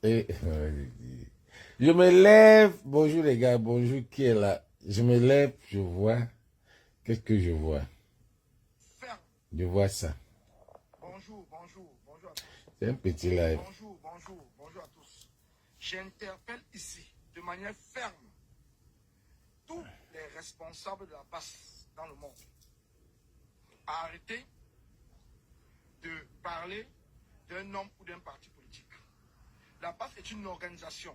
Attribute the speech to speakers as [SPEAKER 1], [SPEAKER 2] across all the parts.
[SPEAKER 1] Et, je me lève, bonjour les gars, bonjour qui est là. Je me lève, je vois. Qu'est-ce que je vois?
[SPEAKER 2] Ferme.
[SPEAKER 1] Je vois ça.
[SPEAKER 2] Bonjour, bonjour, bonjour à tous.
[SPEAKER 1] C'est un petit live.
[SPEAKER 2] Bonjour, bonjour, bonjour à tous. J'interpelle ici de manière ferme tous les responsables de la passe dans le monde à arrêter de parler d'un homme ou d'un parti politique. La passe est une organisation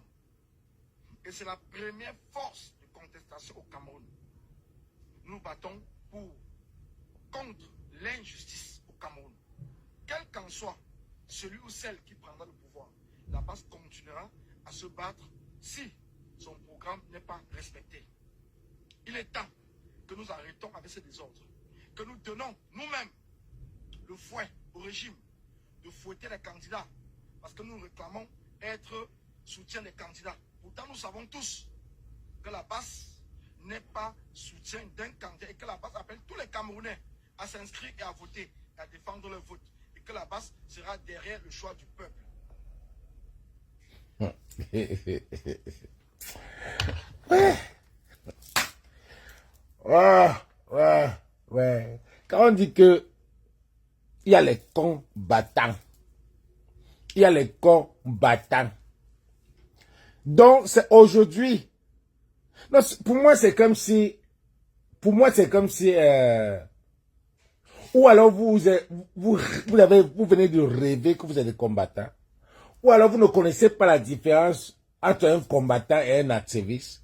[SPEAKER 2] et c'est la première force de contestation au Cameroun. Nous battons contre l'injustice au Cameroun. Quel qu'en soit celui ou celle qui prendra le pouvoir, la passe continuera à se battre si son programme n'est pas respecté. Il est temps que nous arrêtons avec ces désordres, que nous donnons nous-mêmes le fouet au régime de fouetter les candidats, parce que nous réclamons être soutien des candidats. Pourtant, nous savons tous que la passe n'est pas soutien d'un candidat et que la passe appelle tous les Camerounais à s'inscrire et à voter et à défendre leur vote. Et que la passe sera derrière le choix du peuple.
[SPEAKER 1] Ouais. Quand on dit que il y a les combattants, il y a les combattants. Donc, c'est aujourd'hui. Non, pour moi, c'est comme si, ou alors vous venez de rêver que vous êtes des combattants, ou alors vous ne connaissez pas la différence entre un combattant et un activiste.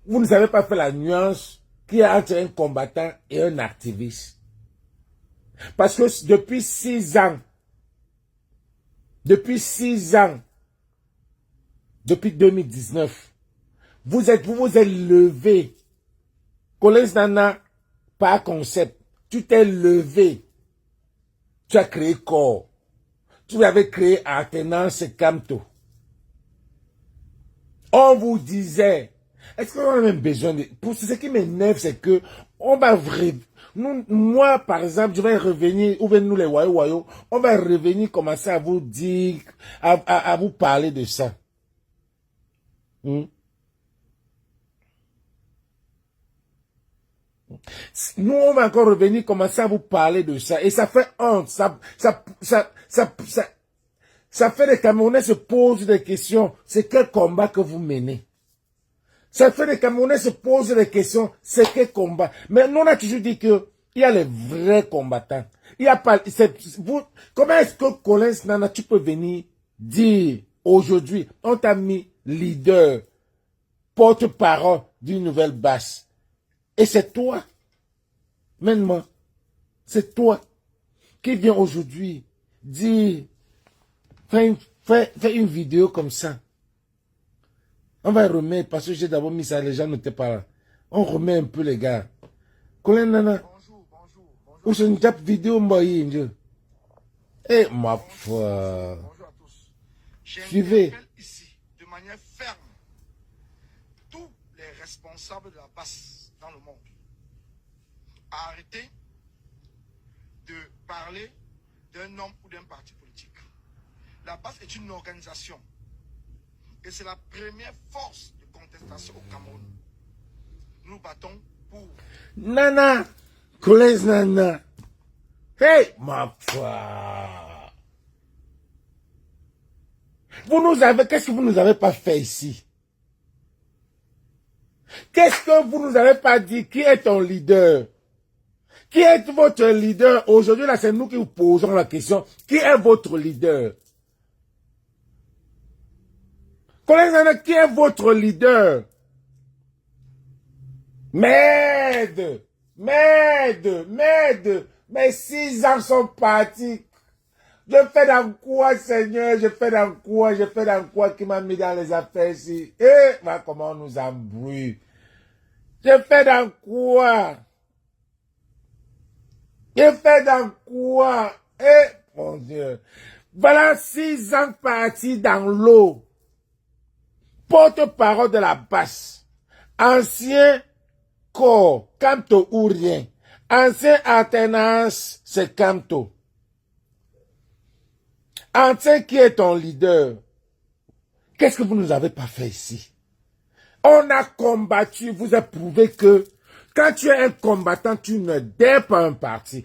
[SPEAKER 1] Vous ne savez pas faire la nuance qu'il y a entre un combattant et un activiste. Parce que depuis 6 ans, depuis 2019, vous vous êtes levé. Collins Nana, par concept, tu t'es levé. Tu as créé corps. Tu avais créé Alternance Camto. On vous disait, est-ce qu'on a même besoin de... Pour ce qui m'énerve, c'est que on va moi, par exemple, je vais revenir, ou bien nous les Wayo, on va revenir commencer à vous dire, à vous parler de ça. Nous, on va encore revenir commencer à vous parler de ça. Et ça fait honte. Ça fait des Camerounais se posent des questions. C'est quel combat que vous menez? Ça fait des Camerounais se posent des questions. C'est quel combat? Mais nous, on a toujours dit que il y a les vrais combattants. Il y a pas, comment est-ce que Collins Nana, tu peux venir dire aujourd'hui, on t'a mis leader, porte-parole d'une nouvelle base. Et c'est toi, maintenant, c'est toi qui viens aujourd'hui dire, fais une vidéo comme ça. On va remettre, parce que j'ai d'abord mis ça, les gens n'étaient pas là. On remet un peu les gars. Colin Nana,
[SPEAKER 2] Bonjour, bonjour, bonjour.
[SPEAKER 1] où c'est une tape vidéo, moi, eh, ma foi.
[SPEAKER 2] Bonjour à tous.
[SPEAKER 1] Suivez.
[SPEAKER 2] J'interpelle ici de manière ferme tous les responsables de la passe dans le monde à arrêter de parler d'un homme ou d'un parti politique. La passe est une organisation et c'est la première force de contestation au Cameroun. Nous battons pour...
[SPEAKER 1] Nana, Collins Nana. Hey, ma foi. Qu'est-ce que vous nous avez pas fait ici? Qu'est-ce que vous nous avez pas dit? Qui est ton leader? Qui est votre leader? Aujourd'hui, là, c'est nous qui vous posons la question. Qui est votre leader? Collins Nana, qui est votre leader? Merde! Mes 6 ans sont partis. Je fais dans quoi, Seigneur? Je fais dans quoi qui m'a mis dans les affaires ici? Eh, comment on nous embrouille. Je fais dans quoi? Eh, mon Dieu. Voilà 6 ans partis dans l'eau. Porte-parole de la basse. Ancien corps, Camto ou rien. Ancien alternance, c'est Camto. Ancien qui est ton leader? Qu'est-ce que vous nous avez pas fait ici? On a combattu, vous avez prouvé que quand tu es un combattant, tu ne dais pas un parti.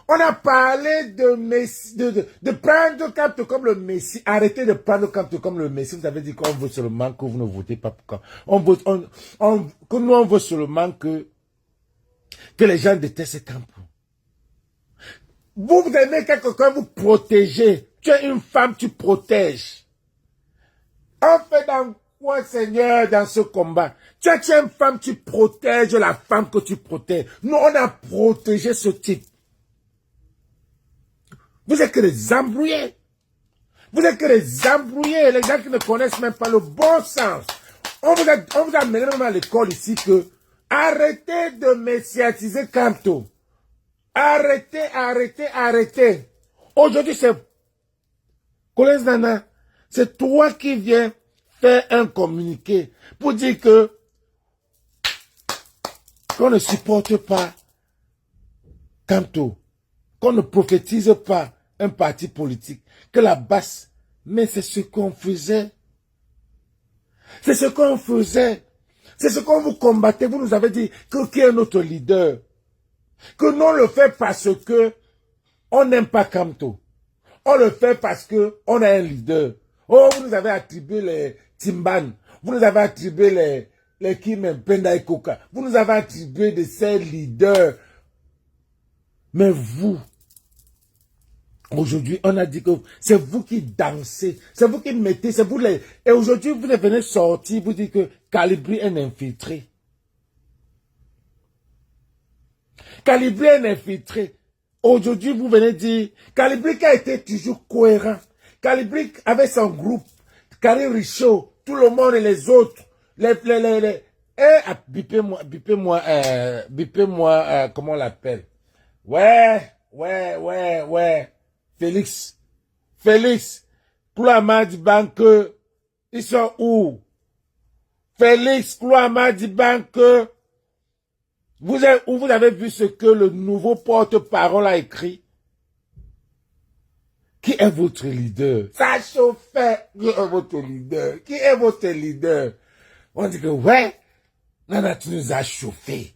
[SPEAKER 1] On a parlé de prendre Kamto comme le Messie. Arrêtez de prendre Kamto comme le Messie. Vous avez dit qu'on veut seulement que vous ne votez pas pour quand. Que nous, on veut seulement que les gens détestent Kamto. Vous aimez quelqu'un, vous protégez. Tu es une femme, tu protèges. On fait dans quoi, Seigneur, dans ce combat? Tu es une femme, tu protèges la femme que tu protèges. Nous, on a protégé ce type. Vous êtes que des embrouillés. Vous êtes que des embrouillés. Les gens qui ne connaissent même pas le bon sens. On vous a mené même à l'école ici que arrêtez de messiatiser Kamto. Arrêtez. Aujourd'hui, c'est Collins Nana, c'est toi qui viens faire un communiqué pour dire que qu'on ne supporte pas Kamto, qu'on ne prophétise pas un parti politique, que la basse, mais c'est ce qu'on faisait. C'est ce qu'on faisait. C'est ce qu'on vous combattait. Vous nous avez dit que qui est notre leader. Que non, on le fait parce que on n'aime pas Kamto. On le fait parce que on a un leader. Oh, vous nous avez attribué les Timban. Vous nous avez attribué les Kim Penda et Koka. Vous nous avez attribué de ces leaders. Mais vous, aujourd'hui, on a dit que c'est vous qui dansez, c'est vous qui mettez, c'est vous les... Et aujourd'hui, vous venez sortir, vous dites que Calibri est un infiltré. Calibri est un infiltré. Aujourd'hui, vous venez dire, Calibri qui a été toujours cohérent. Calibri avec son groupe, Carré Richaud, tout le monde et les autres, bipez-moi, comment on l'appelle? Ouais. Félix, Klouama dit banque, ils sont où? Félix, Klouama dit banque, vous avez vu ce que le nouveau porte-parole a écrit? Qui est votre leader? Ça chauffait. Qui est votre leader? Qui est votre leader? On dit que, ouais, Nana, tu nous as chauffé.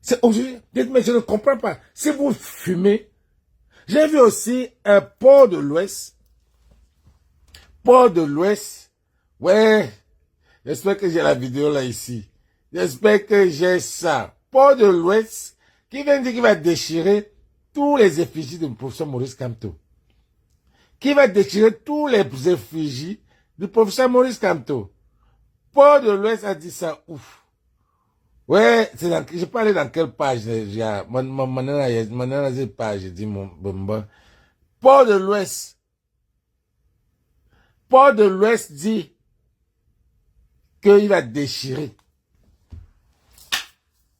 [SPEAKER 1] C'est aujourd'hui, dites-moi, je ne comprends pas. Si vous fumez, j'ai vu aussi un Port de l'Ouest. Ouais, j'espère que j'ai la vidéo là ici. J'espère que j'ai ça. Port de l'Ouest, qui vient dire qu'il va déchirer tous les effigies du professeur Maurice Kamto. Qui va déchirer tous les effigies du professeur Maurice Kamto. Port de l'Ouest a dit ça, ouf. Ouais, je parlais dans quelle page, page, j'ai dit mon bomba. Port de l'Ouest dit qu'il va déchirer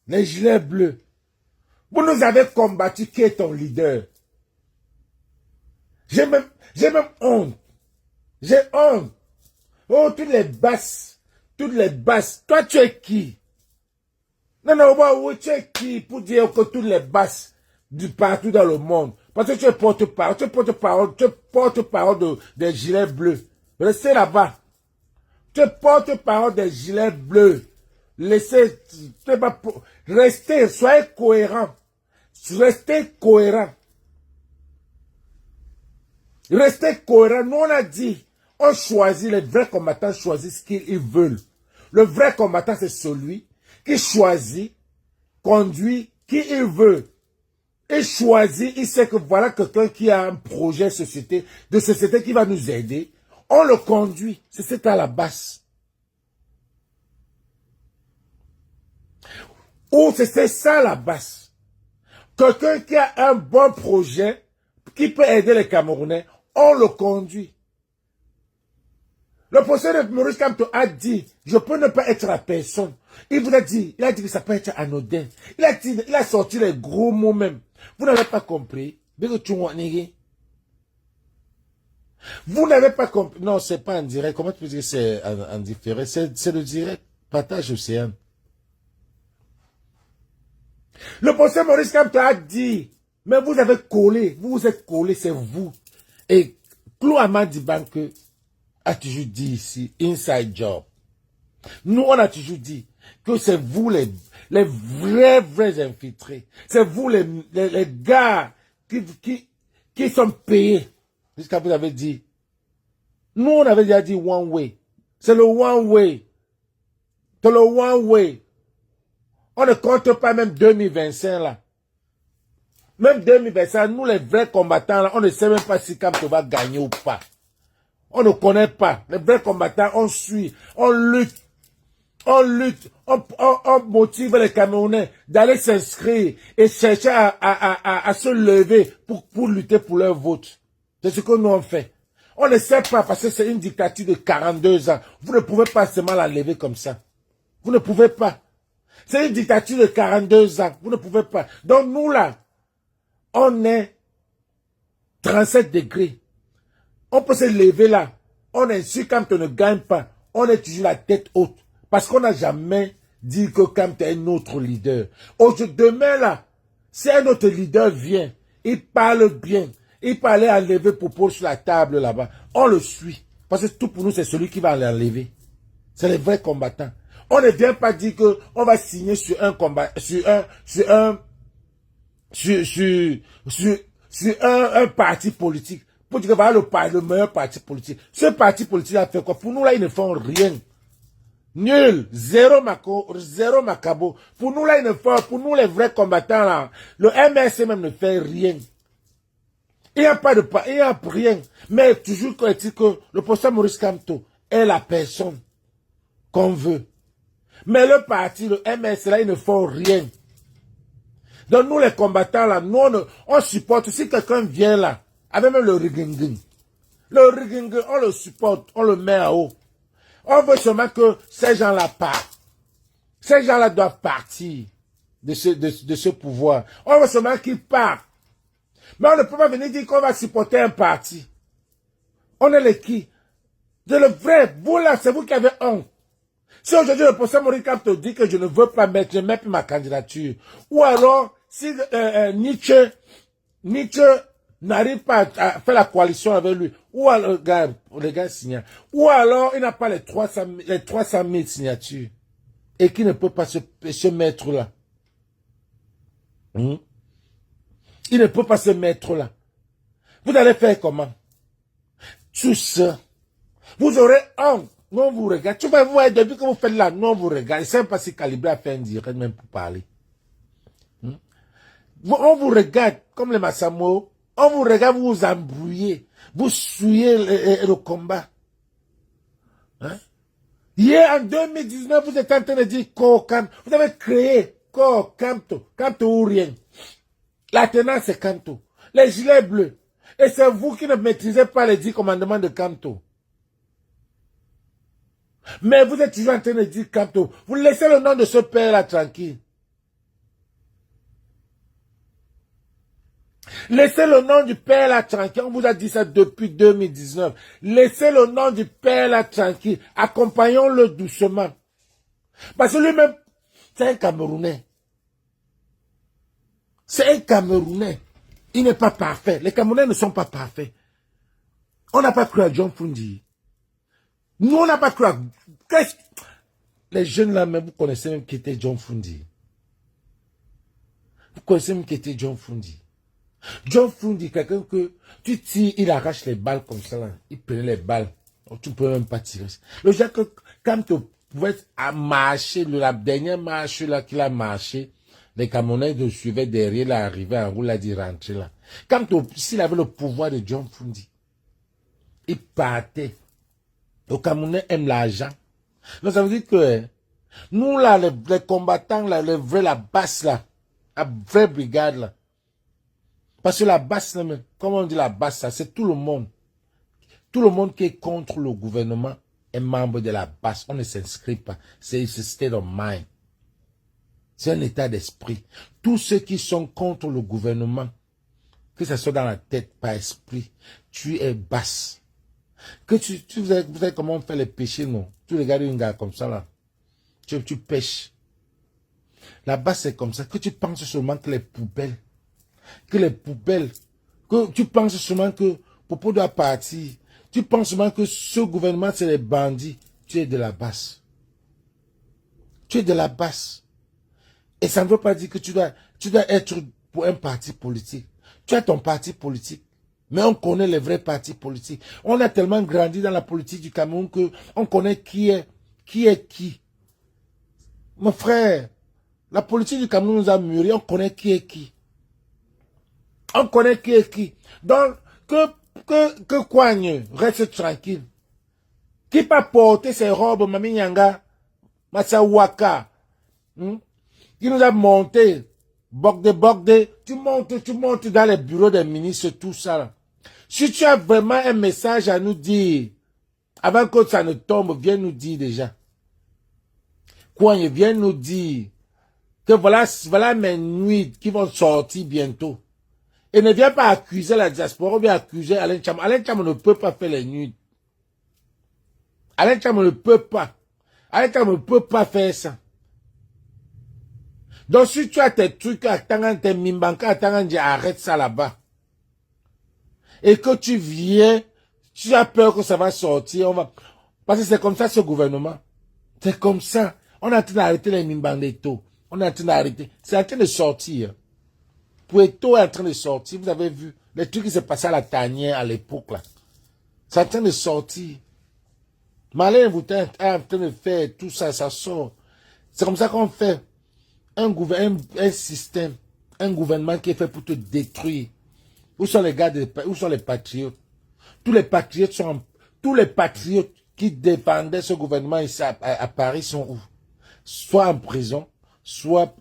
[SPEAKER 1] les gilets bleus. Vous nous avez combattu, qui est ton leader? J'ai même honte. J'ai honte. Oh, toutes les basses. Toi, tu es qui? Non, tu es qui pour dire que toutes les basses du partout dans le monde? Parce que tu es porte-parole des gilets bleus. Restez là-bas. Tu es porte-parole des gilets bleus. Restez, soyez cohérents. Restez cohérents. Nous, on a dit, on choisit, les vrais combattants choisissent ce qu'ils veulent. Le vrai combattant, c'est celui qui choisit, conduit qui il veut. Il choisit, il sait que voilà quelqu'un qui a un projet de société qui va nous aider. On le conduit. C'est à la base. Ou c'est ça la base. Quelqu'un qui a un bon projet, qui peut aider les Camerounais, on le conduit. Le professeur de Maurice Kamto a dit, je peux ne pas être la personne. Il a dit que ça peut être anodin. Il a sorti les gros mots même. Vous n'avez pas compris. Vous n'avez pas compris. Non, c'est pas en direct. Comment tu peux dire que c'est en différé? C'est le direct. Partage Océane. Le professeur Maurice Kamto a dit, mais vous avez collé. Vous vous êtes collé, c'est vous. Et Klouama dit que a toujours dit ici, inside job. Nous, on a toujours dit que c'est vous les vrais infiltrés. C'est vous les gars qui sont payés. Jusqu'à vous avez dit. Nous, on avait déjà dit one way. C'est le one way. C'est le one way. On ne compte pas même 2025 là. Même 2025, nous les vrais combattants là, on ne sait même pas si Kamto va gagner ou pas. On ne connaît pas. Les vrais combattants, on suit, on lutte. On lutte, on motive les Camerounais d'aller s'inscrire et chercher à se lever pour lutter pour leur vote. C'est ce que nous on fait. On ne sait pas parce que c'est une dictature de 42 ans. Vous ne pouvez pas seulement la lever comme ça. Vous ne pouvez pas. C'est une dictature de 42 ans. Vous ne pouvez pas. Donc nous là, on est 37 degrés. On peut se lever là. On est sûr quand on ne gagne pas. On est toujours la tête haute. Parce qu'on n'a jamais dit que Kamto est notre leader. Demain là, si un autre leader vient, il parle bien, il peut aller enlever Popo sur la table là-bas, on le suit. Parce que tout pour nous, c'est celui qui va l'enlever. C'est les vrais combattants. On ne vient pas dire que on va signer sur un combat, sur un parti politique. Pour dire que voilà le meilleur parti politique. Ce parti politique a fait quoi? Pour nous là, ils ne font rien. Nul, zéro macabo. Pour nous là, ils ne font, pour nous les vrais combattants là, le MRC même ne fait rien. Il n'y a pas de pas, il n'y a rien. Mais toujours qu'on dit que le professeur Maurice Kamto est la personne qu'on veut. Mais le parti, le MRC là, ils ne font rien. Donc nous les combattants là, nous on supporte. Si quelqu'un vient là, avec même le rigingue, on le supporte, on le met en haut. On veut seulement que ces gens-là partent. Ces gens-là doivent partir de ce pouvoir. On veut seulement qu'ils partent. Mais on ne peut pas venir dire qu'on va supporter un parti. On est les qui? De le vrai, vous là, c'est vous qui avez honte. Si aujourd'hui le professeur Maurice Kamto dit que je ne veux pas mettre, je mets plus ma candidature. Ou alors, si Nietzsche n'arrive pas à faire la coalition avec lui, ou alors, les gars signent, ou alors il n'a pas les 300 000 signatures, et qui ne peut pas se mettre là. Il ne peut pas se mettre là. Vous allez faire comment? Tous, vous aurez honte. Nous on vous regarde. Tu vas voir, depuis que vous faites là, nous on vous regarde. C'est pas si Calibré a fait un direct même pour parler. On vous regarde comme les Massamo. On vous regarde, vous vous embrouillez. Vous souillez le combat. Hein? Hier, en 2019, vous êtes en train de dire Kamto. Vous avez créé Kamto. Kamto ou rien. La tenance, c'est Kamto. Les gilets bleus. Et c'est vous qui ne maîtrisez pas les 10 commandements de Kamto. Mais vous êtes toujours en train de dire Kamto. Vous laissez le nom de ce père-là tranquille. Laissez le nom du père là tranquille. On vous a dit ça depuis 2019. Laissez le nom du père là tranquille. Accompagnons-le doucement. Parce que lui-même, c'est un Camerounais. C'est un Camerounais. Il n'est pas parfait. Les Camerounais ne sont pas parfaits. On n'a pas cru à John Fundi. Nous, on n'a pas cru à... Les jeunes là, même, vous connaissez même qui était John Fundi. Vous connaissez même qui était John Fundi. John Fundi, quelqu'un que tu tires, il arrache les balles comme ça. Là. Il prenait les balles. Donc, tu ne peux même pas tirer. Le genre que quand tu pouvais marcher, la dernière marche là qu'il a marché, les Camerounais le suivaient derrière, il est arrivé en roue, il a dit rentrer là. Quand s'il avait le pouvoir de John Fundi, il partait. Le Camerounais aime l'argent. Donc ça veut dire que nous là, les combattants là, les vrais, la basse là, la vraie brigade là, parce que la basse, comme on dit la basse, c'est tout le monde. Tout le monde qui est contre le gouvernement est membre de la basse. On ne s'inscrit pas. C'est un state of mind. C'est un état d'esprit. Tous ceux qui sont contre le gouvernement, que ce soit dans la tête, pas esprit, tu es basse. Que vous savez comment on fait les péchés, non? Tu regardes un gars comme ça, là. Tu pêches. La basse, c'est comme ça. Que tu penses seulement que les poubelles, que tu penses seulement que Popo doit partir. Tu penses même que ce gouvernement, c'est les bandits. Tu es de la basse. Tu es de la basse. Et ça ne veut pas dire que tu dois être pour un parti politique. Tu as ton parti politique. Mais on connaît les vrais partis politiques. On a tellement grandi dans la politique du Cameroun que on connaît qui est qui. Mon frère, la politique du Cameroun nous a mûri. On connaît qui est qui. On connaît qui est qui. Donc, que Kouagne reste tranquille. Qui pas porter ses robes, Mami Nyanga, Matsawaka, qui nous a monté, Bogde, tu montes dans les bureaux des ministres, tout ça. Là. Si tu as vraiment un message à nous dire, avant que ça ne tombe, viens nous dire déjà. Kouagne, viens nous dire que voilà mes nuits qui vont sortir bientôt. Et ne viens pas accuser la diaspora, ou bien accuser Alain Cham. Alain Cham ne peut pas faire les nuits. Alain Cham ne peut pas. Alain Cham ne peut pas faire ça. Donc si tu as tes trucs, tes mimbanka, arrête ça là-bas. Et que tu viens, tu as peur que ça va sortir, parce que c'est comme ça ce gouvernement. C'est comme ça. On est en train d'arrêter les mimbandeto. On est en train d'arrêter. C'est en train de sortir. Poueto est en train de sortir. Vous avez vu les trucs qui se passaient à la tanière à l'époque là. C'est en train de sortir. Malin, vous êtes en train de faire tout ça, ça sort. C'est comme ça qu'on fait un système, un gouvernement qui est fait pour te détruire. Où sont les gars, où sont les patriotes? Tous les patriotes qui défendaient ce gouvernement ici à Paris sont où? Soit en prison, soit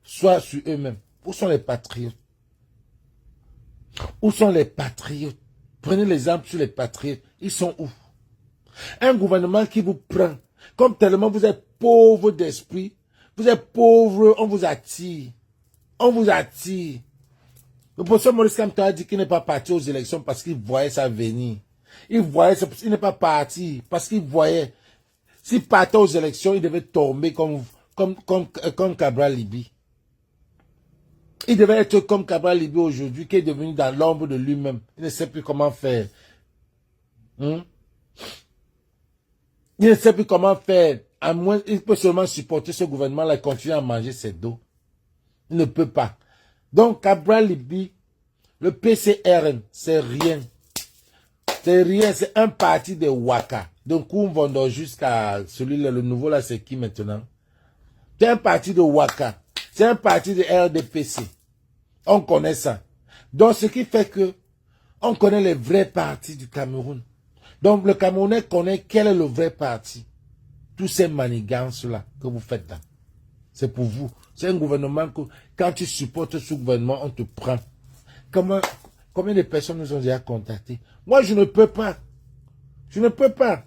[SPEAKER 1] sur eux-mêmes. Où sont les patriotes? Où sont les patriotes? Prenez l'exemple sur les patriotes. Ils sont où? Un gouvernement qui vous prend. Comme tellement vous êtes pauvre d'esprit. Vous êtes pauvre, on vous attire. On vous attire. Le professeur Maurice Kamto a dit qu'il n'est pas parti aux élections parce qu'il voyait ça venir. Il n'est pas parti parce qu'il voyait. S'il partait aux élections, il devait tomber comme Cabral Libi. Il devait être comme Cabral Libi aujourd'hui, qui est devenu dans l'ombre de lui-même. Il ne sait plus comment faire. Il ne sait plus comment faire. À moins, il peut seulement supporter ce gouvernement-là et continuer à manger ses dos. Il ne peut pas. Donc, Cabral Libi, le PCRN, c'est rien. C'est rien, c'est un parti de Waka. Donc, on va jusqu'à celui-là, le nouveau là, c'est qui maintenant? C'est un parti de Waka. C'est un parti de RDPC. On connaît ça. Donc, ce qui fait que on connaît les vrais partis du Cameroun. Donc, le Camerounais connaît quel est le vrai parti. Tous ces manigances-là que vous faites là. C'est pour vous. C'est un gouvernement que, quand tu supportes ce gouvernement, on te prend. Combien de personnes nous ont déjà contactés? Moi, je ne peux pas. Je ne peux pas.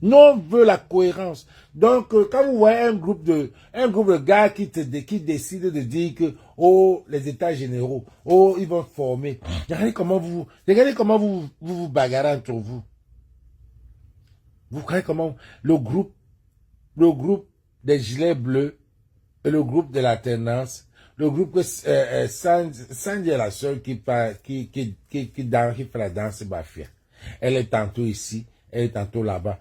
[SPEAKER 1] Nous, on veut la cohérence. Donc, quand vous voyez un groupe de gars qui décident de dire que, oh, les états généraux, oh, ils vont former. Regardez comment vous bagarrez entre vous. Vous voyez comment le groupe des gilets bleus et le groupe de l'alternance, le groupe que Sandy est la seule qui fait la danse bafia. Elle est tantôt ici, elle est tantôt là-bas.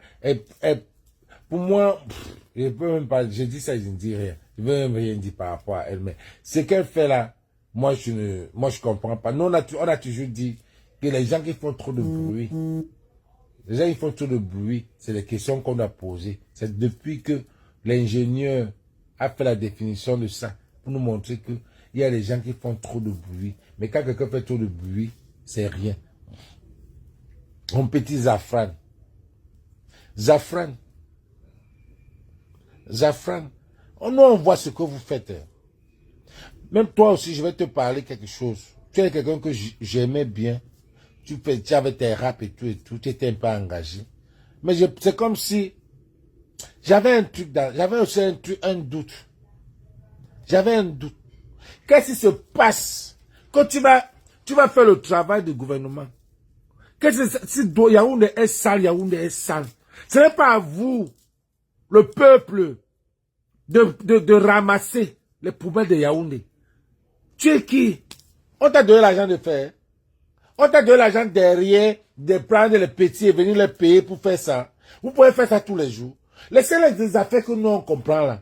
[SPEAKER 1] Pour moi, je peux même pas, je dis ça, je ne dis rien. Je ne veux même rien dire par rapport à elle, mais ce qu'elle fait là, moi je comprends pas. Nous, on a toujours dit que les gens qui font trop de bruit, les gens qui font trop de bruit, c'est les questions qu'on a posées. C'est depuis que l'ingénieur a fait la définition de ça, pour nous montrer qu'il y a des gens qui font trop de bruit. Mais quand quelqu'un fait trop de bruit, c'est rien. Mon petit Zafran. Zafran. Nous, on voit ce que vous faites. Même toi aussi, je vais te parler quelque chose. Tu es quelqu'un que j'aimais bien. Tu avais tes rap et tout, tu étais un peu engagé. Mais c'est comme si j'avais un truc, j'avais aussi un doute. J'avais un doute. Qu'est-ce qui se passe quand tu vas faire le travail du gouvernement? Si Yaoundé est sale, Yaoundé est sale. Ce n'est pas à vous, le peuple, de ramasser les poubelles de Yaoundé. Tu es qui? On t'a donné l'argent de faire. On t'a donné l'argent derrière de prendre les petits et venir les payer pour faire ça. Vous pouvez faire ça tous les jours. Laissez les affaires que nous on comprend là.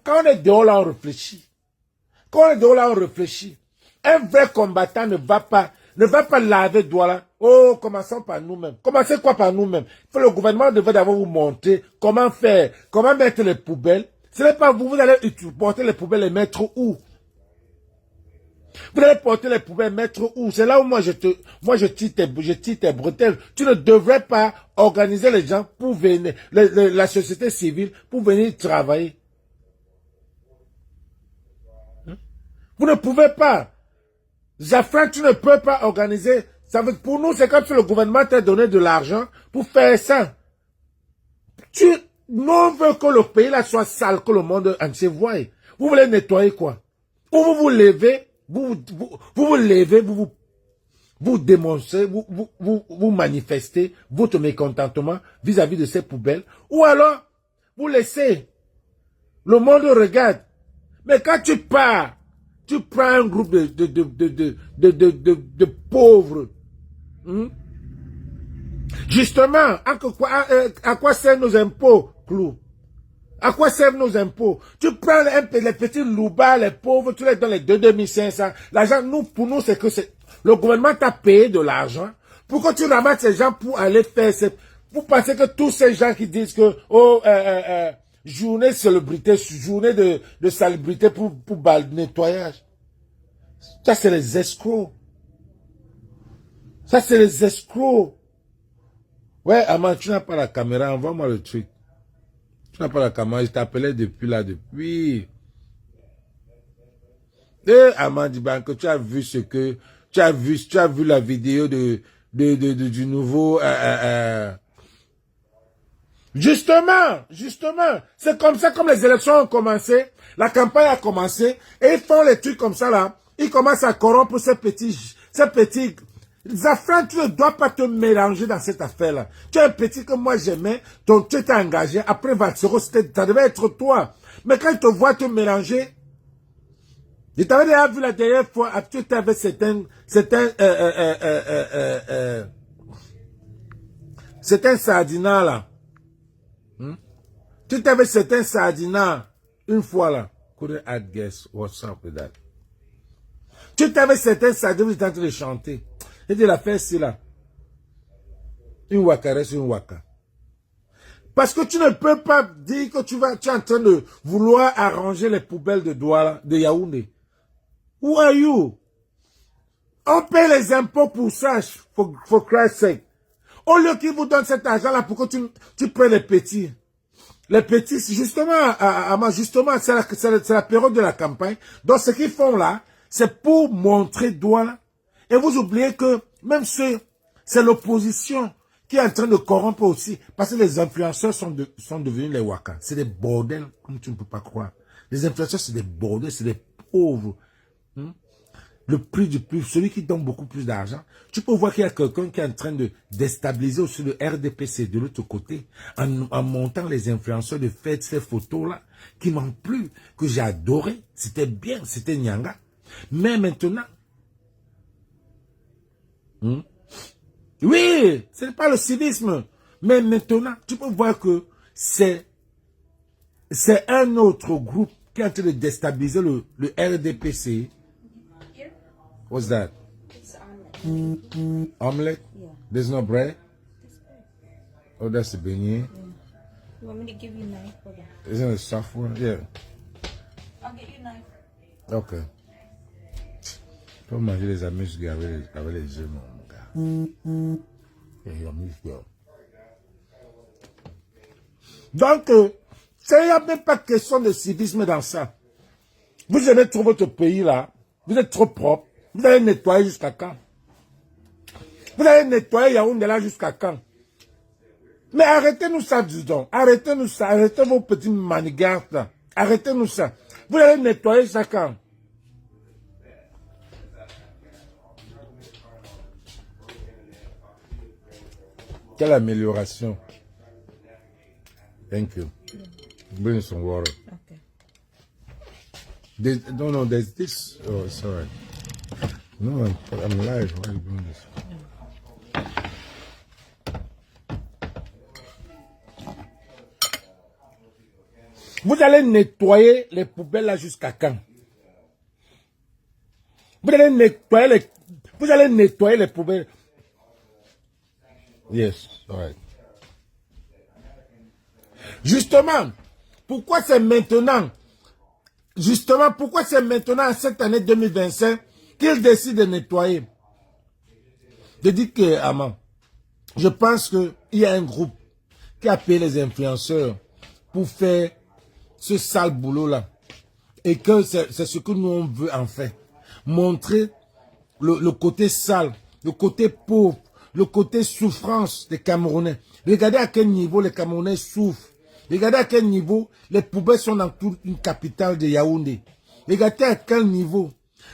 [SPEAKER 1] Quand on est dehors là, on réfléchit. Quand on est dehors là, on réfléchit. Un vrai combattant ne va pas laver doigt là. Oh, commençons par nous-mêmes. Commencez quoi par nous-mêmes? Le gouvernement devrait d'abord vous montrer comment faire, comment mettre les poubelles. Ce n'est pas vous, vous allez porter les poubelles et mettre où? Vous allez porter les poubelles, mettre où? C'est là où moi je tire tes bretelles. Tu ne devrais pas organiser les gens pour venir, la société civile, pour venir travailler. Vous ne pouvez pas. Zafran, tu ne peux pas organiser. Pour nous, c'est comme si le gouvernement t'a donné de l'argent pour faire ça. Nous, on veut que le pays là soit sale, que le monde entier voie. Vous voulez nettoyer quoi? Ou vous vous levez, vous levez, vous démontrez, vous manifestez votre mécontentement vis-à-vis de ces poubelles. Ou alors, vous laissez. Le monde regarde. Mais quand tu pars, tu prends un groupe de pauvres. Justement, à quoi servent nos impôts, Clou? À quoi servent nos impôts? Tu prends les petits loubards, les pauvres, tu les donnes les 2500. L'argent, pour nous, c'est que le gouvernement t'a payé de l'argent pour que tu ramasses ces gens pour aller faire vous pensez que tous ces gens qui disent que, journée célébrité, journée de salubrité pour nettoyage. Ça, c'est les escrocs. Ça, c'est les escrocs. Ouais, Amand, tu n'as pas la caméra, envoie-moi le truc. Tu n'as pas la caméra, je t'appelais depuis. Amand que tu as vu ce que, tu as vu la vidéo du nouveau, Justement, c'est comme ça, comme les élections ont commencé, la campagne a commencé, et ils font les trucs comme ça là, ils commencent à corrompre ces petits, Zafran, tu ne dois pas te mélanger dans cette affaire-là. Tu es un petit que moi j'aimais, donc tu t'es engagé, après Vatsero, ça devait être toi. Mais quand ils te voient te mélanger, je t'avais déjà vu la dernière fois, tu avais certains sardinats là. Tu avais certains sardinats, une fois là, couldn't add guess what's up with that. Tu avais certains sardinats, vous étiez en train de chanter. Et de la faire c'est là. Une waka reste une waka. Parce que tu ne peux pas dire que tu es en train de vouloir arranger les poubelles de Douala, de Yaoundé. Who are you? On paye les impôts pour ça, for Christ's sake. Au lieu qu'ils vous donnent cet argent-là pour que tu prennes les petits. Les petits, justement, c'est la période de la campagne. Donc, ce qu'ils font là, c'est pour montrer Douala. Et vous oubliez que même c'est l'opposition qui est en train de corrompre aussi. Parce que les influenceurs sont devenus les wakas. C'est des bordels, comme tu ne peux pas croire. Les influenceurs, c'est des bordels, c'est des pauvres. Le prix du plus, celui qui donne beaucoup plus d'argent. Tu peux voir qu'il y a quelqu'un qui est en train de déstabiliser aussi le RDPC de l'autre côté, en montant les influenceurs de faire ces photos-là, qui m'ont plu, que j'ai adoré. C'était bien, c'était Nyanga. Mais maintenant, oui, ce n'est pas le civisme. Mais maintenant, tu peux voir que c'est un autre groupe qui est en train de déstabiliser le RDPC. What's that?
[SPEAKER 3] It's omelet.
[SPEAKER 1] Omelette?
[SPEAKER 3] Yeah.
[SPEAKER 1] There's no bread?
[SPEAKER 3] This bread.
[SPEAKER 1] Oh, that's the beignet.
[SPEAKER 3] Yeah. You want me to give you a knife for that?
[SPEAKER 1] Isn't it a soft one? Yeah.
[SPEAKER 3] I'll get you a knife.
[SPEAKER 1] Ok. Faut manger les amuse-gueules avec les œufs, mon gars. Et les amuse-gueules. Donc, il n'y a même pas question de civisme dans ça. Vous aimez trop votre pays là. Vous êtes trop propre. Vous allez nettoyer jusqu'à quand? Vous allez nettoyer Yaoundé là jusqu'à quand? Mais arrêtez-nous ça, disons. Arrêtez-nous ça. Arrêtez vos petits manigances là. Arrêtez-nous ça. Vous allez nettoyer jusqu'à quand? Quelle amélioration. Thank you. Bring some water.
[SPEAKER 3] Okay.
[SPEAKER 1] No, there's this. Oh, it's all right. No, I'm live. Why are you doing this? Vous allez nettoyer les poubelles là jusqu'à quand? Vous allez nettoyer les poubelles. Yes, right. Justement, pourquoi c'est maintenant? Justement, pourquoi c'est maintenant, cette année 2025, qu'ils décident de nettoyer? Je dis que, Amand, je pense qu'il y a un groupe qui a payé les influenceurs pour faire ce sale boulot-là. Et que c'est ce que nous on veut en fait. Montrer le côté sale, le côté pauvre, le côté souffrance des Camerounais. Regardez à quel niveau les Camerounais souffrent. Regardez à quel niveau les poubelles sont dans toute une capitale de Yaoundé. Regardez à quel niveau.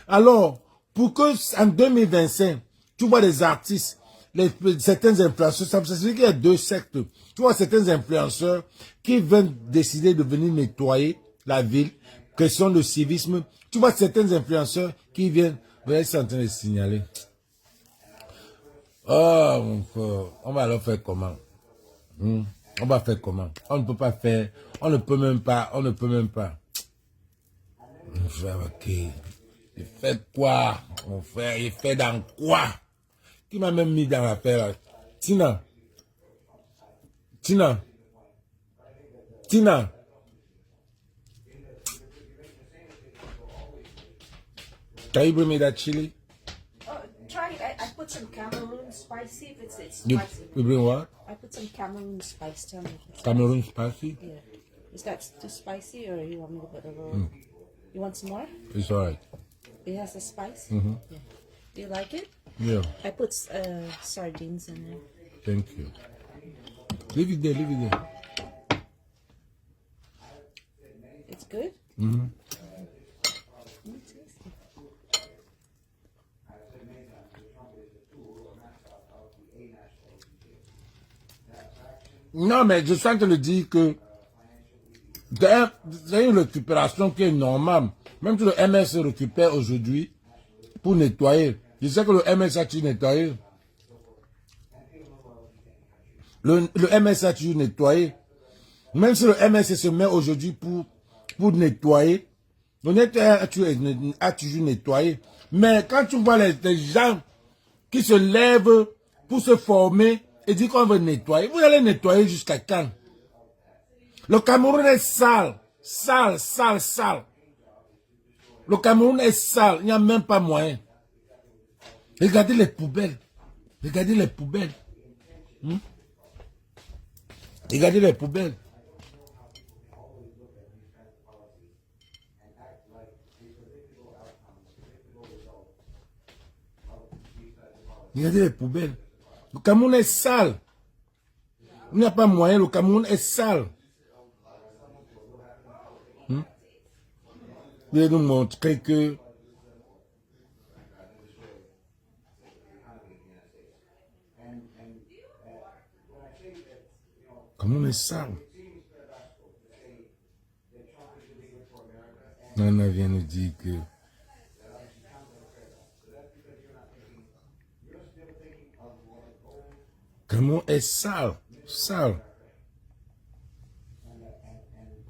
[SPEAKER 1] Alors, pour que en 2025, tu vois des artistes, certains influenceurs, ça veut dire qu'il y a deux sectes. Tu vois certains influenceurs qui viennent décider de venir nettoyer la ville, question de civisme. Tu vois certains influenceurs qui viennent, vous êtes en train de signaler. Oh mon frère, on va alors faire comment? On va faire comment? On ne peut pas faire, on ne peut même pas. Mon frère, ok. Il fait quoi, mon frère? Il fait dans quoi? Qui m'a même mis dans l'affaire? Tina. Can you bring me that chili?
[SPEAKER 3] Oh, try it. I put some Cameroon spicy. If it's
[SPEAKER 1] You
[SPEAKER 3] spicy.
[SPEAKER 1] bring what?
[SPEAKER 3] I put some Cameroon spice. Tell me if it's
[SPEAKER 1] Cameroon spicy?
[SPEAKER 3] Yeah. Is that too spicy or you want me to put a little? You want some more?
[SPEAKER 1] It's alright.
[SPEAKER 3] It has the spice? Yeah. Do you like it?
[SPEAKER 1] Yeah,
[SPEAKER 3] I put sardines in there.
[SPEAKER 1] thank you. Leave it there.
[SPEAKER 3] It's good?
[SPEAKER 1] Non, mais je suis en train de dire que c'est une récupération qui est normale. Même si le MS récupère aujourd'hui pour nettoyer. Je sais que le MS a toujours nettoyé. Le MS a toujours nettoyé. Même si le MS se met aujourd'hui pour nettoyer, le nettoyeur a toujours nettoyé. Mais quand tu vois les gens qui se lèvent pour se former et disent qu'on veut nettoyer, vous allez nettoyer jusqu'à quand? Le Cameroun est sale. Le Cameroun est sale. Il n'y a même pas moyen. Regardez les poubelles. Regardez les poubelles. Regardez les poubelles. Regardez les poubelles. Le Cameroun est sale. Il n'y a pas moyen. Le Cameroun est sale. Je vais nous montrer que comment on est sale. Nana vient nous dire que comment est sale.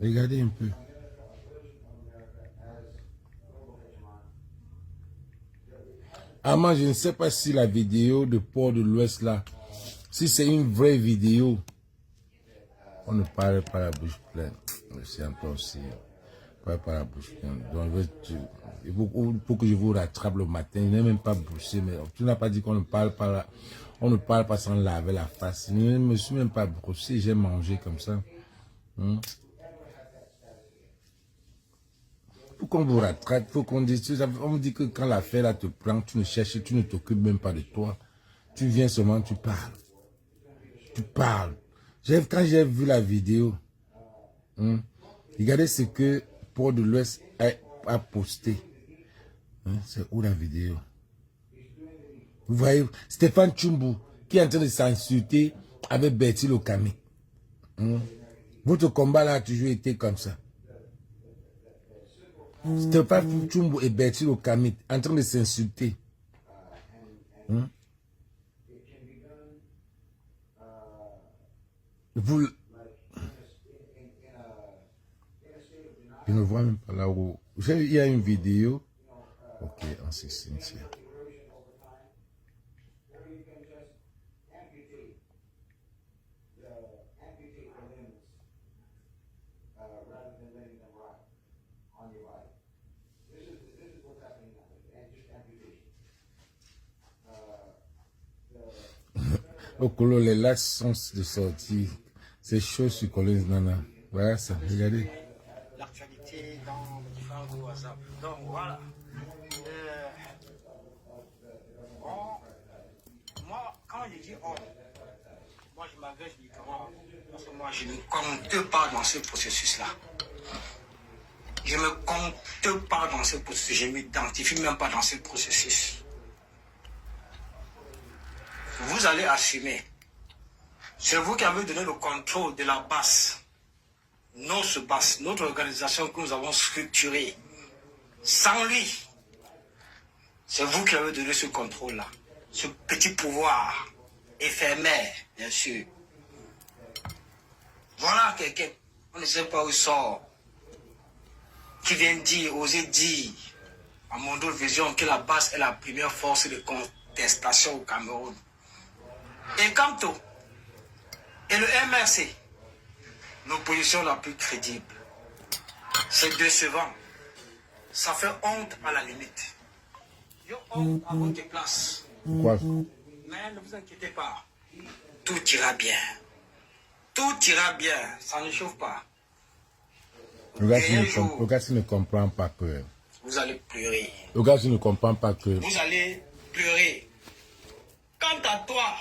[SPEAKER 1] Regardez un peu. Amand, je ne sais pas si la vidéo de Port de l'Ouest là, si c'est une vraie vidéo, on ne parle pas la bouche pleine. C'est encore aussi. On ne parle pas la bouche pleine. Donc, il faut que je vous rattrape le matin. Il n'est même pas bouché, mais tu n'as pas dit qu'on ne parle pas. On ne parle pas sans laver la face. Je ne me suis même pas brossé, j'ai mangé comme ça. Faut qu'on vous rattrape, faut qu'on dise, on me dit que quand l'affaire là te prend, tu ne cherches, tu ne t'occupes même pas de toi. Tu viens seulement, tu parles. Quand j'ai vu la vidéo, regardez ce que Port de l'Ouest a posté. C'est où la vidéo? Vous voyez, Stéphane Tchumbu, qui est en train de s'insulter avec Bertie Lokami. Votre combat là a toujours été comme ça. Stéphane Tchumbu et Bertie Lokami en train de s'insulter. Je ne vois même pas là où... Il y a une vidéo. Ok, en Cynthia. Au colo, les lacs sont de sortie. C'est chaud sur Collins Nana. Voilà ça, regardez.
[SPEAKER 2] L'actualité dans les différents groupes WhatsApp. Donc voilà. Moi, quand je dis on, moi je m'engage uniquement parce que moi je ne compte pas dans ce processus-là. Je ne me compte pas dans ce processus. Je ne m'identifie même pas dans ce processus. Vous allez assumer. C'est vous qui avez donné le contrôle de la base. Notre base, notre organisation que nous avons structurée. Sans lui, c'est vous qui avez donné ce contrôle-là. Ce petit pouvoir éphémère, bien sûr. Voilà quelqu'un, on ne sait pas où il sort, qui vient dire, oser dire à Mondo Vision que la base est la première force de contestation au Cameroun. Et Kamto et le MRC, l'opposition la plus crédible. C'est décevant. Ça fait honte à la limite. Yo honte à votre place.
[SPEAKER 1] Pourquoi?
[SPEAKER 2] Mais ne vous inquiétez pas. Tout ira bien. Tout ira bien. Ça ne chauffe pas.
[SPEAKER 1] Le gars qui ne comprend pas que...
[SPEAKER 2] Vous allez pleurer.
[SPEAKER 1] Le gars qui ne comprend pas que...
[SPEAKER 2] Vous allez pleurer. Quant à toi,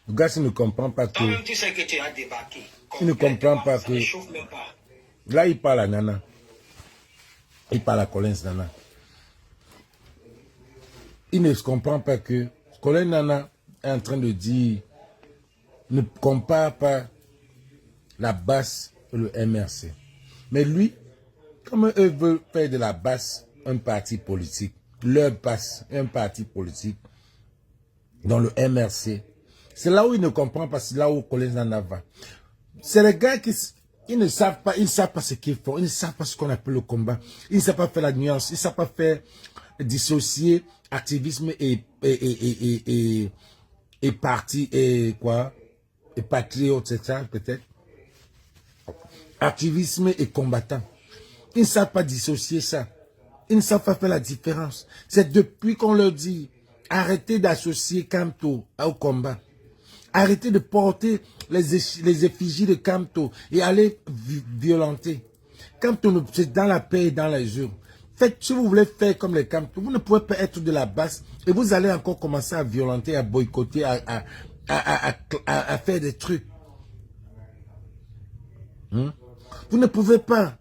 [SPEAKER 1] le gars qui ne comprend pas que...
[SPEAKER 2] toi-même tu sais que tu as débarqué.
[SPEAKER 1] Il ne comprend pas
[SPEAKER 2] ça
[SPEAKER 1] que...
[SPEAKER 2] ne chauffe même pas.
[SPEAKER 1] Là, il parle à Nana. Il parle à Collins Nana. Il ne comprend pas que Collins Nana est en train de dire, ne compare pas la basse et le MRC. Mais lui, comme eux veulent faire de la basse un parti politique, leur basse un parti politique dans le MRC, c'est là où il ne comprend pas, c'est là où Collins Nana va. C'est les gars qui ils ne savent pas ce qu'ils font, ils ne savent pas ce qu'on appelle le combat, ils ne savent pas faire la nuance, ils ne savent pas faire dissocier activisme et parti et quoi, et patriote, etc. peut-être. Activisme et combattant. Ils ne savent pas dissocier ça. Ils ne savent pas faire la différence. C'est depuis qu'on leur dit, arrêtez d'associer Kamto au combat. Arrêtez de porter les effigies de Kamto et aller violenter. Kamto, c'est dans la paix et dans les urnes. Faites, si vous voulez faire comme les Kamto, vous ne pouvez pas être de la base et vous allez encore commencer à violenter, à boycotter, à faire des trucs. Vous ne pouvez pas.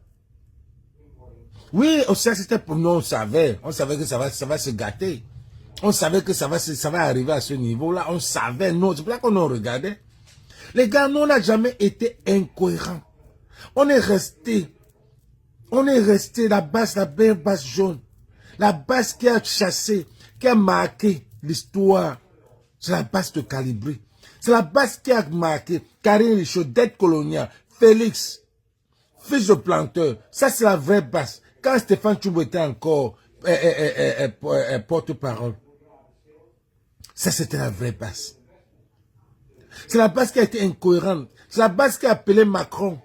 [SPEAKER 1] Oui, c'était pour nous, on savait que ça va se gâter. On savait que ça va arriver à ce niveau-là. On savait, non, c'est pour ça qu'on en regardait. Les gars, nous, on n'a jamais été incohérents. On est resté, la belle base jaune. La base qui a chassé, qui a marqué l'histoire. C'est la base de Calibré. C'est la base qui a marqué Karine Richaud, dette coloniale, Félix, fils de planteur. Ça, c'est la vraie base. Quand Stéphane Tchoubo était encore porte-parole. Ça, c'était la vraie base. C'est la base qui a été incohérente. C'est la base qui a appelé Macron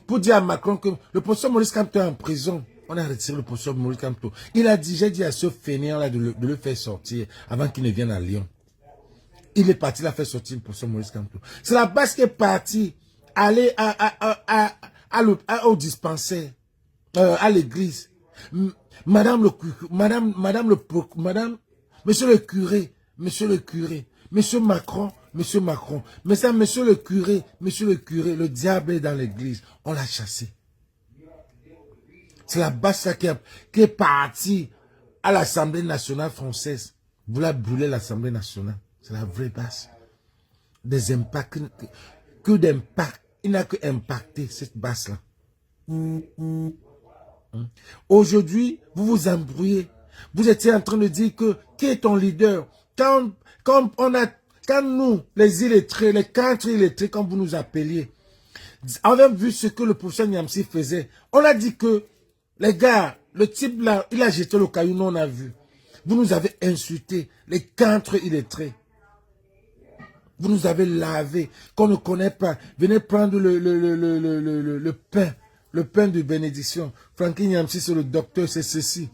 [SPEAKER 1] pour dire à Macron que le professeur Maurice Kamto est en prison. On a retiré le professeur Maurice Kamto. Il a dit, j'ai dit à ce fainéant-là de le faire sortir avant qu'il ne vienne à Lyon. Il est parti la faire sortir le professeur Maurice Kamto. C'est la base qui est partie aller au dispensaire, à l'église. Monsieur le curé, monsieur Macron, mais ça, monsieur le curé, le diable est dans l'église. On l'a chassé. C'est la base qui est partie à l'Assemblée nationale française. Vous la brûlez l'Assemblée nationale. C'est la vraie base. Des impacts, que d'impact. Il n'a que impacté cette base-là. Aujourd'hui, vous vous embrouillez. Vous étiez en train de dire que qui est ton leader? Quand nous, les illettrés, les 4 illettrés, comme vous nous appeliez, On avait vu ce que le professeur Niamsi faisait. On a dit que, les gars, le type là, il a jeté le caillou, nous on a vu. Vous nous avez insultés, les quatre illettrés. Vous nous avez lavé, qu'on ne connaît pas. Venez prendre le pain de bénédiction. Frankie Niamsi, c'est le docteur, c'est ceci.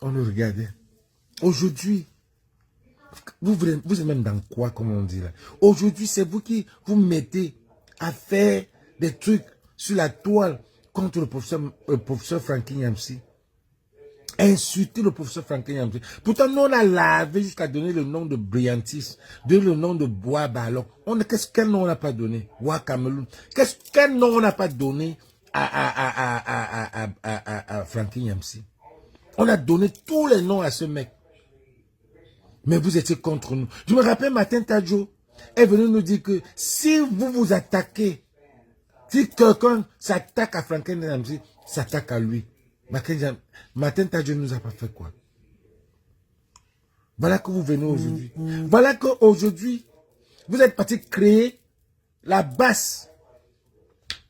[SPEAKER 1] On le regardait. Aujourd'hui, vous êtes même dans quoi, comme on dit là? Aujourd'hui, c'est vous qui vous mettez à faire des trucs sur la toile contre le professeur Frankie Niamsi. Insulter le professeur Frankie Niamsi. Pourtant, nous, on a lavé jusqu'à donner le nom de Brillantis, donner le nom de Bois Ballon. Quel nom on n'a pas donné? Bois Cameroun. Quel nom on n'a pas donné à Frankie Niamsi? On a donné tous les noms à ce mec. Mais vous étiez contre nous. Je me rappelle, Martin Tadjo est venu nous dire que si vous vous attaquez, si quelqu'un s'attaque à Frankie Niamsi, s'attaque à lui. Martin Tadjo ne nous a pas fait quoi? Voilà que vous venez aujourd'hui. Voilà qu'aujourd'hui, vous êtes parti créer la basse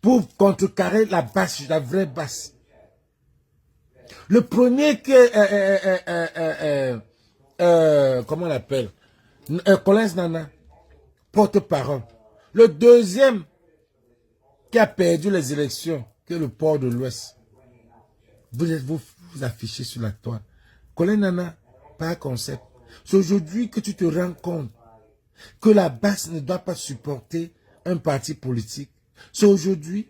[SPEAKER 1] pour contrecarrer la basse, la vraie basse. Le premier comment on l'appelle? Collins Nana, porte-parole. Le deuxième qui a perdu les élections, qui est le port de l'Ouest. Vous affichez sur la toile. Collins Nana, pas un concept. C'est aujourd'hui que tu te rends compte que la base ne doit pas supporter un parti politique. C'est aujourd'hui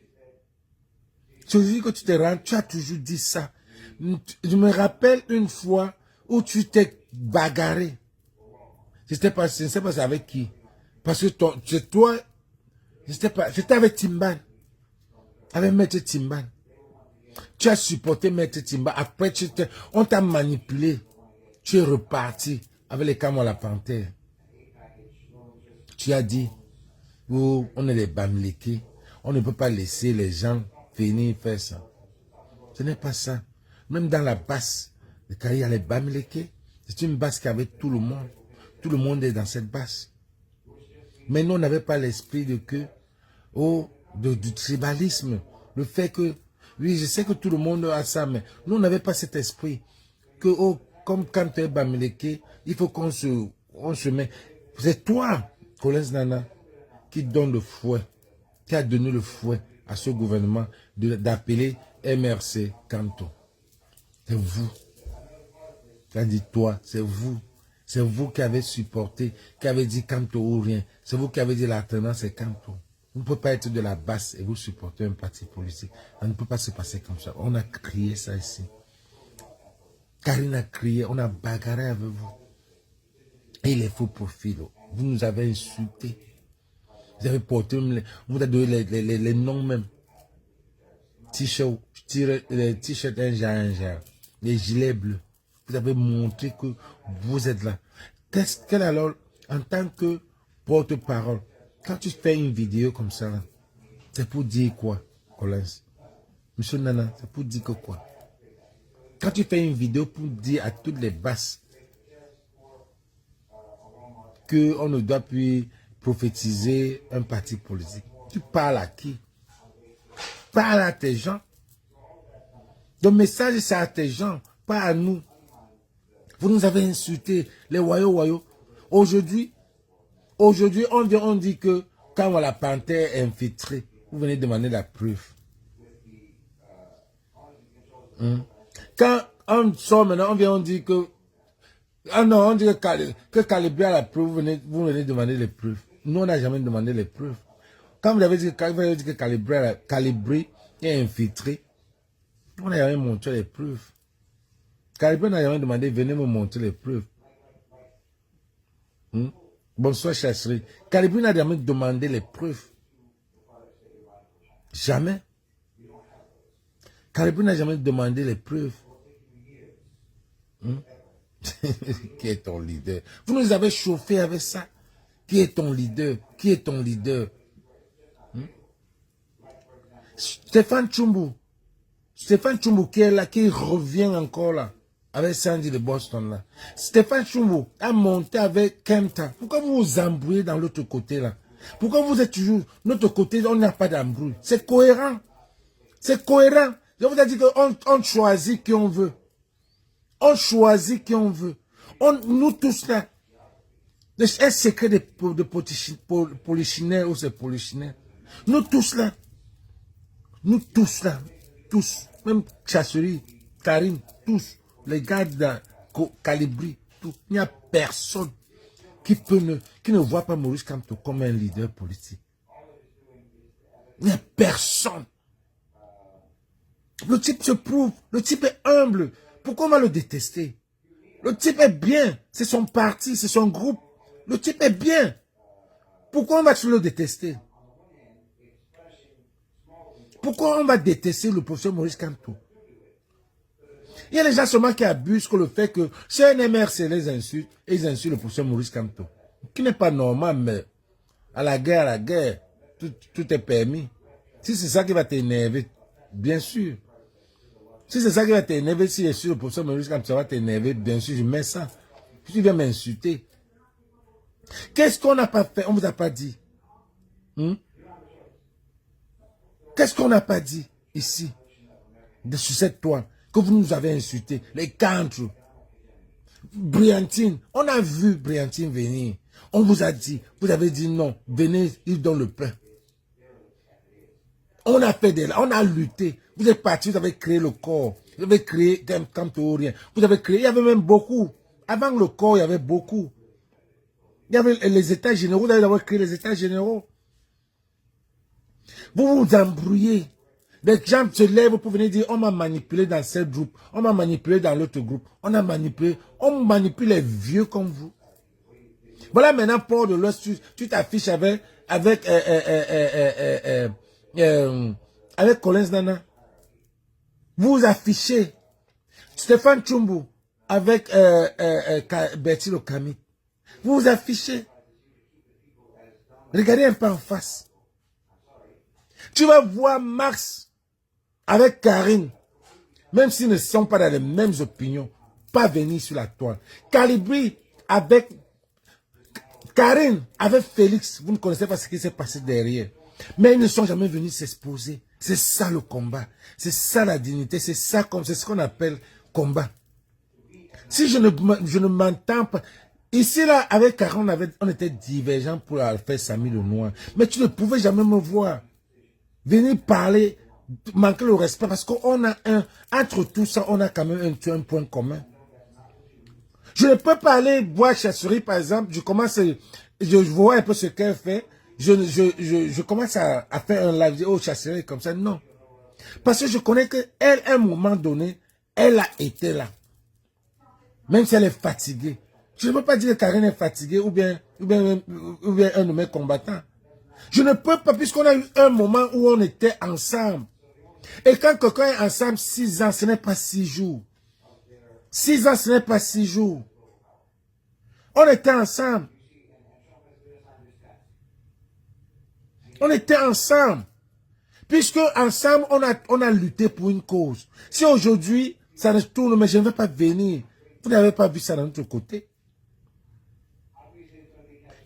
[SPEAKER 1] que tu te rends, tu as toujours dit ça. Je me rappelle une fois où tu t'es bagarré. Je ne sais pas avec qui. Parce que c'est toi, c'était avec Timban. Avec Maître Timban. Tu as supporté Maître Timban. Après, on t'a manipulé. Tu es reparti avec les Camons la Panthère. Tu as dit, oh, on est les Bamileke. On ne peut pas laisser les gens venir faire ça. Ce n'est pas ça. Même dans la basse, quand il y a les Bamileke, c'est une basse qui avait tout le monde. Tout le monde est dans cette basse. Mais nous, on n'avait pas l'esprit de que, du tribalisme. Le fait que, oui, je sais que tout le monde a ça, mais nous, on n'avait pas cet esprit. Que, comme quand tu es Bamileke, il faut qu'on se met. C'est toi, Collins Nana, qui donne le fouet, qui a donné le fouet à ce gouvernement d'appeler MRC Kanto. C'est vous. Quand dit toi, c'est vous. C'est vous qui avez supporté, qui avez dit Kanto ou rien. C'est vous qui avez dit l'alternance c'est Kanto. Vous ne pouvez pas être de la basse et vous supporter un parti politique. Ça ne peut pas se passer comme ça. On a crié ça ici. Karine a crié, on a bagarré avec vous. Et les faux profils, vous nous avez insultés. Vous avez porté, vous avez donné les noms même. Les t-shirts un genre, les gilets bleus. Vous avez montré que vous êtes là. Quel alors, en tant que porte-parole, quand tu fais une vidéo comme ça, c'est pour dire quoi, Collins? Monsieur Nana, c'est pour dire que quoi? Quand tu fais une vidéo pour dire à toutes les basses qu'on ne doit plus prophétiser un parti politique, tu parles à qui? Parle à tes gens. Le message, c'est à tes gens, pas à nous. Vous nous avez insultés, les voyous. Aujourd'hui, on dit que quand la panthère est infiltrée, vous venez demander la preuve. Quand on sort maintenant, on dit que... Ah non, on dit que Calibri a la preuve, vous venez demander les preuves. Nous, on n'a jamais demandé les preuves. Quand vous avez dit que Calibri est infiltré, on n'a jamais montré les preuves. Calibri n'a jamais demandé, venez me montrer les preuves. Bonsoir, chasserie. Calibri n'a jamais demandé les preuves. Jamais. Calibri n'a jamais demandé les preuves. Qui est ton leader? Vous nous avez chauffé avec ça. Qui est ton leader? Qui est ton leader? Stéphane Tchumbu qui est là, qui revient encore là, avec Sandy de Boston là. Stéphane Tchumbu a monté avec Kempta. Pourquoi vous vous embrouillez dans l'autre côté là? Pourquoi vous êtes toujours, notre côté, on n'a pas d'embrouille? C'est cohérent. C'est cohérent. Je vous ai dit qu'on choisit qui on veut. On choisit qui on veut. Nous tous là. Un secret de polichinelles ou c'est polichinelles. Nous tous là. Nous tous là. Tous. Même Chasserie, Karine, tous. Les gars de Calibri, tout. Il n'y a personne qui ne voit pas Maurice Kamto comme un leader politique. Il n'y a personne. Le type se prouve. Le type est humble. Pourquoi on va le détester? Le type est bien. C'est son parti, c'est son groupe. Le type est bien. Pourquoi on va le détester? Pourquoi on va détester le professeur Maurice Kamto? Il y a des gens seulement qui abusent que le fait que CNMRC les insulte et ils insultent le professeur Maurice Kamto. Qui n'est pas normal, mais à la guerre, tout est permis. Si c'est ça qui va t'énerver, bien sûr. Si c'est ça qui va t'énerver, si je suis le professeur Maurice Kamto, ça va t'énerver, bien sûr, je mets ça. Si tu viens m'insulter. Qu'est-ce qu'on n'a pas fait? On ne vous a pas dit. Qu'est-ce qu'on n'a pas dit ici, sur cette toile, que vous nous avez insulté, les cancres, Briantine, on a vu Briantine venir. On vous a dit, vous avez dit non, venez, il donne le pain. On a fait on a lutté. Vous êtes partis, vous avez créé le corps. Vous avez créé Kamtorien. Vous avez créé, il y avait même beaucoup. Avant le corps, il y avait beaucoup. Il y avait les états généraux, vous avez créé les états généraux. Vous vous embrouillez. Les gens se lèvent pour venir dire, on m'a manipulé dans ce groupe, on m'a manipulé dans l'autre groupe, on manipule les vieux comme vous. Voilà maintenant, Port de l'Ouest, tu t'affiches avec Collins Nana. Vous vous affichez. Stéphane Tchumbu avec Bertil Okami. Vous vous affichez. Regardez un peu en face. Tu vas voir Max avec Karine, même s'ils ne sont pas dans les mêmes opinions, pas venir sur la toile. Calibri avec Karine, avec Félix, vous ne connaissez pas ce qui s'est passé derrière. Mais ils ne sont jamais venus s'exposer. C'est ça le combat. C'est ça la dignité. C'est ça, c'est ce qu'on appelle combat. Si je ne m'entends pas. Ici, là, avec Karine, on était divergents pour faire Samy le Noir. Mais tu ne pouvais jamais me voir. Venir parler, manquer le respect, parce qu'on a entre tout ça, on a quand même un point commun. Je ne peux pas aller voir Chasserie, par exemple, je vois un peu ce qu'elle fait, je commence à faire un live, oh Chasserie, comme ça, non. Parce que je connais qu'elle, à un moment donné, elle a été là. Même si elle est fatiguée. Je ne peux pas dire que Karine est fatiguée ou bien un de mes combattants. Je ne peux pas, puisqu'on a eu un moment où on était ensemble. Et quand quelqu'un est ensemble 6 ans, ce n'est pas 6 jours. 6 ans, ce n'est pas 6 jours. On était ensemble. On était ensemble. Puisque ensemble, on a lutté pour une cause. Si aujourd'hui, ça ne tourne, mais je ne vais pas venir. Vous n'avez pas vu ça de notre côté.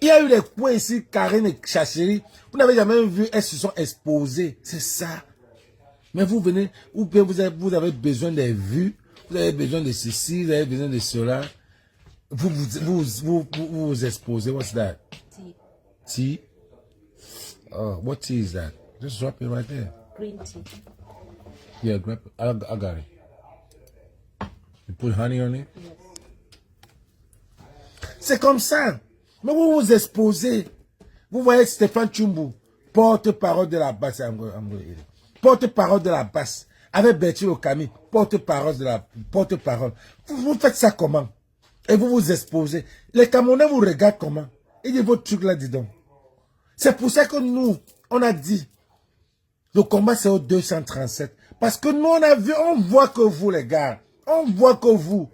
[SPEAKER 1] Il y a eu des points ici, Karine et Chasserie. Vous n'avez jamais vu, elles se sont exposées. C'est ça. Mais vous venez, ou bien vous avez besoin des vues, vous avez besoin de ceci, vous avez besoin de cela. Vous exposez. What's that?
[SPEAKER 3] Tea.
[SPEAKER 1] Tea? Oh, what tea is that? Just drop it right there.
[SPEAKER 3] Green tea.
[SPEAKER 1] Yeah, grab it. I got it. You put honey on it?
[SPEAKER 3] Yes.
[SPEAKER 1] C'est comme ça. Mais vous vous exposez. Vous voyez Stéphane Tchumbu, porte-parole de la basse. Porte-parole de la basse. Avec Bertil Okami, porte-parole de la porte-parole. Vous faites ça comment? Et vous vous exposez. Les Camerounais vous regardent comment? Et disent votre truc là, dis donc. C'est pour ça que nous, on a dit, le combat c'est au 237. Parce que nous, on voit que vous, les gars. On voit que vous.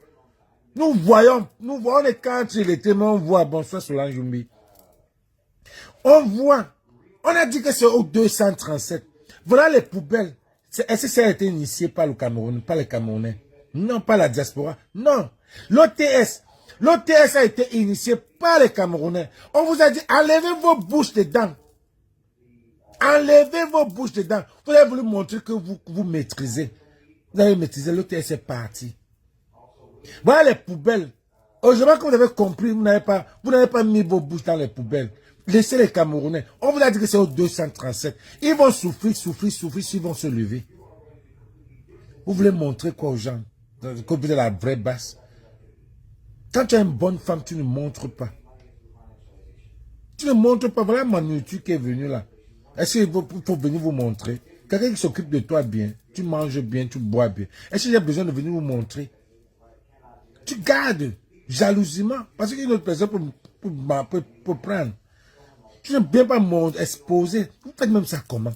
[SPEAKER 1] Nous voyons, on est quand il était, mais on voit, bonsoir Solange Jumbi. On voit, on a dit que c'est au 237. Voilà les poubelles. Est-ce que ça a été initié par le Cameroun, pas les Camerounais? Non, pas la diaspora. Non. L'OTS, L'OTS a été initié par les Camerounais. On vous a dit, enlevez vos bouches dedans. Enlevez vos bouches dedans. Vous avez voulu montrer que vous maîtrisez. Vous avez maîtrisé, l'OTS est parti. Voilà les poubelles. Aujourd'hui, que vous avez compris, vous n'avez pas mis vos bouches dans les poubelles. Laissez les Camerounais. On vous a dit que c'est au 237. Ils vont souffrir, ils vont se lever. Vous voulez montrer quoi aux gens? Que vous êtes la vraie basse. Quand tu as une bonne femme, tu ne montres pas. Tu ne montres pas. Voilà Manutu qui est venu là. Est-ce qu'il faut venir vous montrer? Quelqu'un qui s'occupe de toi bien. Tu manges bien, tu bois bien. Est-ce que j'ai besoin de venir vous montrer? Tu gardes jalousie,ment parce qu'il y a une autre personne pour prendre. Tu n'aimes bien pas exposer. Vous faites même ça comment?